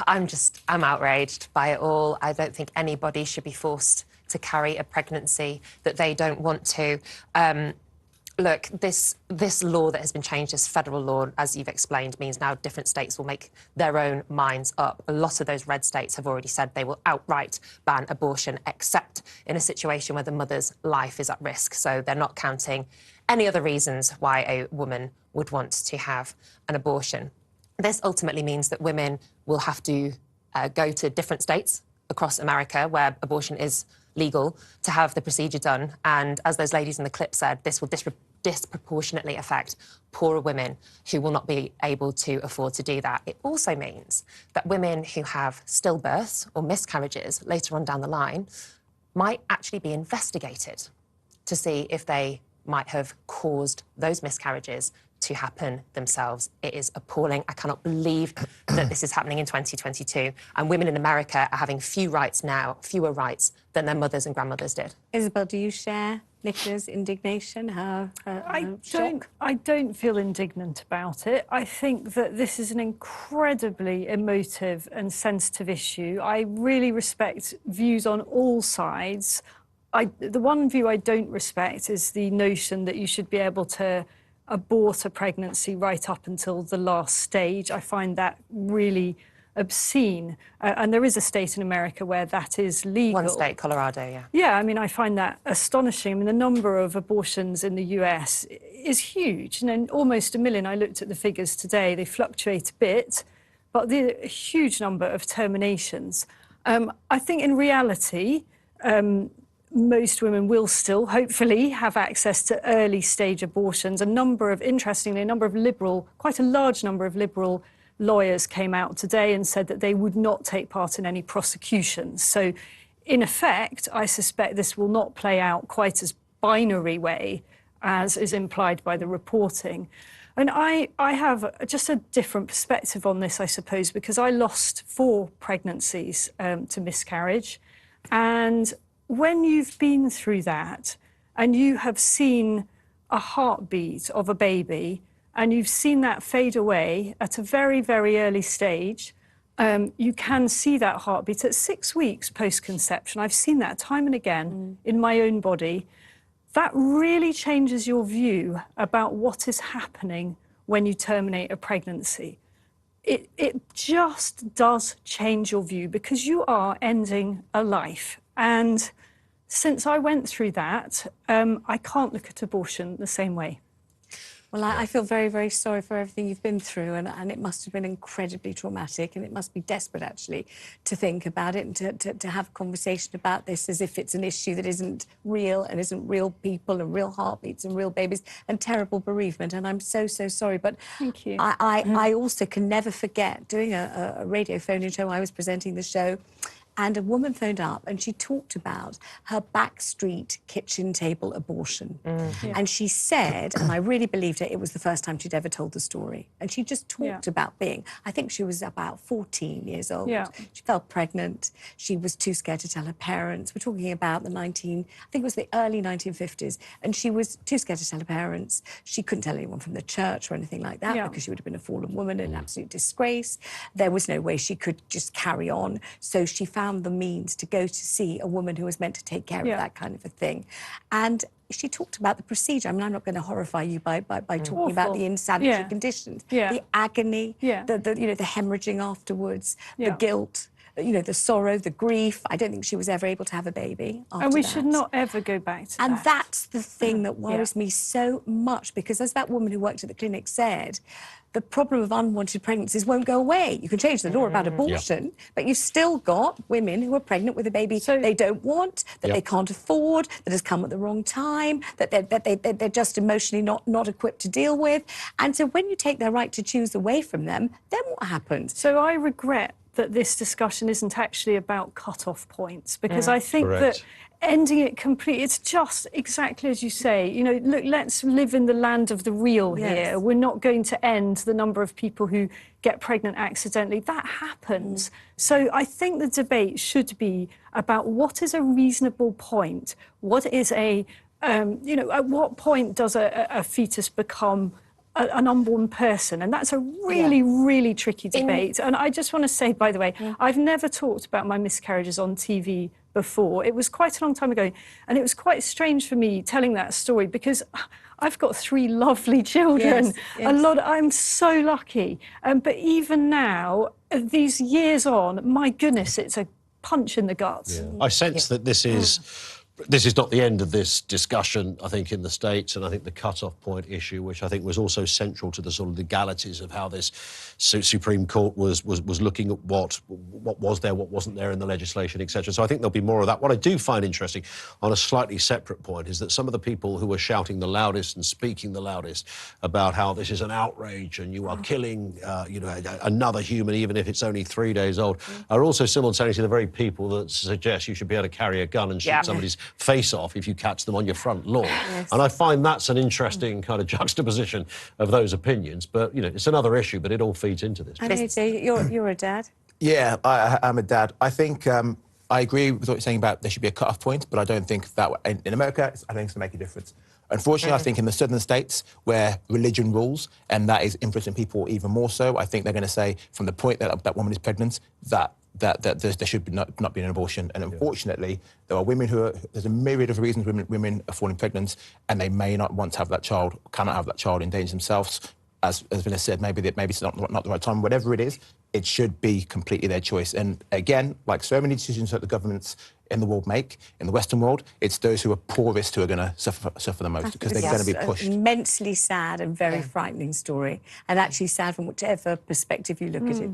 I'm outraged by it all. I don't think anybody should be forced to carry a pregnancy that they don't want to. Look, this law that has been changed, this federal law, as you've explained, means now different states will make their own minds up. A lot of those red states have already said they will outright ban abortion, except in a situation where the mother's life is at risk. So they're not counting any other reasons why a woman would want to have an abortion. This ultimately means that women will have to go to different states across America where abortion is legal to have the procedure done. And as those ladies in the clip said, this will disproportionately affect poorer women who will not be able to afford to do that. It also means that women who have stillbirths or miscarriages later on down the line might actually be investigated to see if they might have caused those miscarriages to happen themselves. It is appalling. I cannot believe that this is happening in 2022. And women in America are having fewer rights than their mothers and grandmothers did. Isabel, do you share Nicola's indignation, her shock? I don't feel indignant about it. I think that this is an incredibly emotive and sensitive issue. I really respect views on all sides. The one view I don't respect is the notion that you should be able to abort a pregnancy right up until the last stage. I find that really obscene. And there is a state in America where that is legal. One state, Colorado, yeah. Yeah, I mean, I find that astonishing. I mean, the number of abortions in the US is huge. You know, almost 1 million. I looked at the figures today. They fluctuate a bit, but there's a huge number of terminations. I think in reality, most women will still, hopefully, have access to early-stage abortions. Interestingly, quite a large number of liberal lawyers came out today and said that they would not take part in any prosecutions. So, in effect, I suspect this will not play out quite as binary way as is implied by the reporting. And I have just a different perspective on this, I suppose, because I lost 4 pregnancies to miscarriage. And when you've been through that and you have seen a heartbeat of a baby and you've seen that fade away at a very, very early stage, you can see that heartbeat at 6 weeks post-conception. I've seen that time and again in my own body. That really changes your view about what is happening when you terminate a pregnancy. It just does change your view because you are ending a life. And since I went through that, I can't look at abortion the same way. Well, I feel very, very sorry for everything you've been through, and it must have been incredibly traumatic, and it must be desperate, actually, to think about it and to have a conversation about this as if it's an issue that isn't real and isn't real people and real heartbeats and real babies and terrible bereavement. And I'm so, so sorry. But thank you. I also can never forget doing a radio phone-in show. I was presenting the show. And a woman phoned up and she talked about her backstreet kitchen table abortion. And she said, and I really believed her, it was the first time she'd ever told the story. And she just talked about I think she was about 14 years old. She felt pregnant. She was too scared to tell her parents. We're talking about I think it was the early 1950s. And she was too scared to tell her parents. She couldn't tell anyone from the church or anything like that because she would have been a fallen woman and an absolute disgrace. There was no way she could just carry on. So she found the means to go to see a woman who was meant to take care of that kind of a thing. And she talked about the procedure. I mean, I'm not going to horrify you by talking about the insanitary conditions, the agony, the hemorrhaging afterwards, the guilt, the sorrow, the grief. I don't think she was ever able to have a baby after And we that. should not ever go back to that. And that's the thing that worries me so much, because as that woman who worked at the clinic said, the problem of unwanted pregnancies won't go away. You can change the law about abortion, but you've still got women who are pregnant with a baby they don't want, that they can't afford, that has come at the wrong time, that they're just emotionally not equipped to deal with. And so when you take their right to choose away from them, then what happens? So I regret that this discussion isn't actually about cut-off points, because I think that ending it completely, it's just exactly as you say, look, let's live in the land of the real here. We're not going to end the number of people who get pregnant accidentally. That happens. So I think the debate should be about what is a reasonable point. What is at what point does a fetus become an unborn person, and that's a really, really tricky debate. And I just want to say, by the way, I've never talked about my miscarriages on TV before. It was quite a long time ago, and it was quite strange for me telling that story because I've got 3 lovely children. I'm so lucky. But even now, these years on, my goodness, it's a punch in the guts. I sense that this is not the end of this discussion, I think, in the States, and I think the cut-off point issue, which I think was also central to the sort of legalities of how this Supreme Court was looking at what was there, what wasn't there in the legislation, etc. So I think there'll be more of that. What I do find interesting, on a slightly separate point, is that some of the people who are shouting the loudest and speaking the loudest about how this is an outrage and you are killing, another human, even if it's only 3 days old, are also simultaneously the very people that suggest you should be able to carry a gun and shoot somebody's face off if you catch them on your front lawn. And I find that's an interesting kind of juxtaposition of those opinions. But, it's another issue, but it all feeds into this. And AJ, you're a dad? Yeah, I'm a dad. I think I agree with what you're saying about there should be a cut-off point, but I don't think that in America, I think it's going to make a difference. Unfortunately, I think in the southern states where religion rules, and that is influencing people even more so, I think they're going to say from the point that that woman is pregnant that there should not be an abortion. And unfortunately, there are women there's a myriad of reasons women are falling pregnant, and they may not want to have that child, cannot have that child, endanger themselves. As Vanessa said, maybe it's not the right time. Whatever it is, it should be completely their choice. And again, like so many decisions that the governments in the world make, in the Western world, it's those who are poorest who are going to suffer the most because they're going to be pushed. An immensely sad and very frightening story, and actually sad from whichever perspective you look at it.